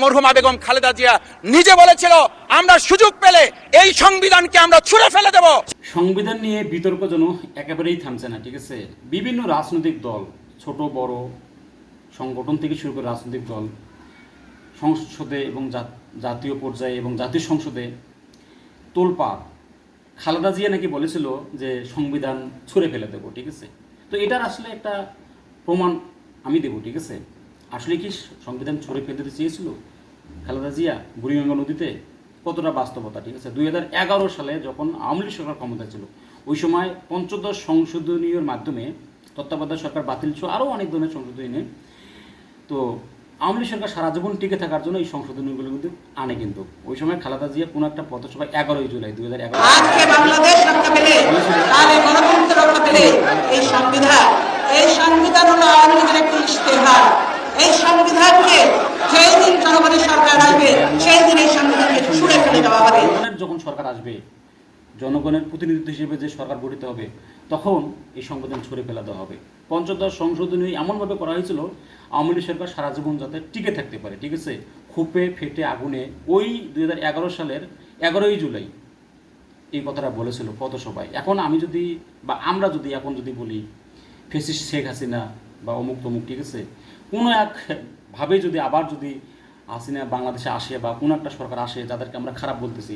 মরহুমা বেগম খালেদা জিয়া নিজে বলেছিল আমরা সুযোগ পেলে এই সংবিধানকে আমরা ছুঁড়ে ফেলে দেব। সংবিধান নিয়ে বিতর্ক যেন একেবারেই থামছে না, ঠিক আছে। বিভিন্ন রাজনৈতিক দল, ছোট বড় সংগঠন থেকে শুরু করে রাজনৈতিক দল সংসদে এবং জাতীয় পর্যায়ে এবং জাতীয় সংসদে তোলপাড়। খালেদা জিয়া নাকি বলেছিল যে সংবিধান ছুঁড়ে ফেলে দেবো, ঠিক আছে। তো এটার আসলে একটা প্রমাণ আমি দেবো, ঠিক আছে। আসলে কি সংবিধান ছুঁড়ে ফেলে দিতে চেয়েছিল খালেদা জিয়া বুড়িগঙ্গা নদীতে? কতটা বাস্তবতা, ঠিক আছে। 2011 সালে যখন আওয়ামী লীগ সরকার ক্ষমতা ছিল, ওই সময় পঞ্চদশ সংশোধনীর মাধ্যমে তত্ত্বাবধায়ক সরকার বাতিল ছিল, আরও অনেক ধরনের সংশোধনী নেই। তো আওয়ামী লীগ সরকার সারা জীবন টিকে থাকার জন্য এই সংশোধনীগুলো কিন্তু আনে। কিন্তু ওই সময় খালেদা জিয়া কোনো একটা পথসভায় 11 জুলাই 2011 আজকে বাংলাদেশ রক্ষা পেলে, তাহলে গণতন্ত্র রক্ষা পেলে এই সংবিধান হলো আওয়ামী লীগের একটি ইশতেহার। এই সংবিধানকে যেই দিন জনগণের সরকার আসবে সেই দিন এই সংবিধানকে ছুঁড়ে ফেলে দেওয়া হবে। যখন সরকার আসবে, জনগণের প্রতিনিধিত্ব হিসেবে যে সরকার গঠিত হবে, তখন এই সংবিধান ছুঁড়ে ফেলা দেওয়া হবে। পঞ্চদশ সংশোধনী এমনভাবে করা হয়েছিল আওয়ামী লীগ সরকার সারা জীবন যাতে টিকে থাকতে পারে, ঠিক আছে। খুপে ফেটে আগুনে ওই 2011 সালের 11 জুলাই এই কথাটা বলেছিল পথসভায়। এখন আমি যদি বা আমরা যদি এখন যদি বলি ফেসিস্ট শেখ হাসিনা বা অমুক তমুক, ঠিক আছে, কোনো একভাবে যদি আবার যদি হাসিনা বাংলাদেশে আসে বা কোনো একটা সরকার আসে যাদেরকে আমরা খারাপ বলতেছি,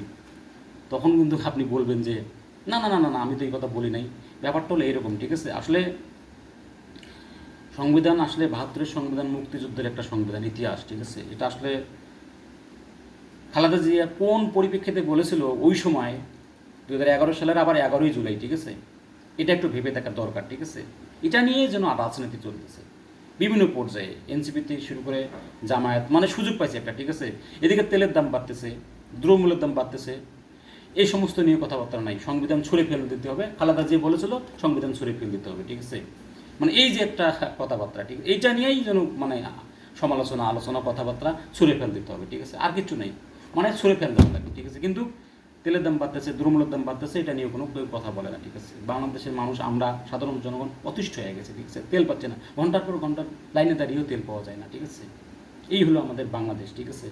তখন কিন্তু আপনি বলবেন যে না না না না না আমি তো এই কথা বলি নাই। ব্যাপারটা হলো এরকম, ঠিক আছে। আসলে সংবিধান আসলে 72-এর সংবিধান মুক্তিযুদ্ধের একটা সংবিধান, ইতিহাস, ঠিক আছে। এটা আসলে খালেদা জিয়া কোন পরিপ্রেক্ষিতে বলেছিল ওই সময় 2011 সালের আবার 11 জুলাই, ঠিক আছে। এটা একটু ভেবে দেখার দরকার, ঠিক আছে। এটা নিয়ে যেন রাজনীতি চলতেছে বিভিন্ন পর্যায়ে, এনসিপি থেকে শুরু করে জামায়াত, মানে সুযোগ পাইছে একটা, ঠিক আছে। এদিকে তেলের দাম বাড়তেছে, দ্রব্যমূল্যের দাম বাড়তেছে, এই সমস্ত নিয়ে কথাবার্তা নাই। সংবিধান ছুঁড়ে ফেলে দিতে হবে, খালেদা জিয়া বলেছিল সংবিধান ছুঁড়ে ফেলে দিতে হবে, ঠিক আছে। মানে এই যে একটা কথাবার্তা, ঠিক এইটা নিয়েই যেন মানে সমালোচনা, আলোচনা, কথাবার্তা ছুঁড়ে ফেলে দিতে হবে, ঠিক আছে। আর কিছু নেই, মানে ছুঁড়ে ফেলে দেওয়া লাগবে, ঠিক আছে। কিন্তু তেলের দাম বাড়তেছে, দ্রব্যমূল্যের দাম বাড়তেছে, এটা নিয়ে কোনো কেউ কথা বলে না, ঠিক আছে। বাংলাদেশের মানুষ, আমরা সাধারণ জনগণ অতিষ্ঠ হয়ে গেছে, ঠিক আছে। তেল পাচ্ছে না, ঘন্টার পর ঘন্টার লাইনে দাঁড়িয়েও তেল পাওয়া যায় না, ঠিক আছে। এই হলো আমাদের বাংলাদেশ, ঠিক আছে।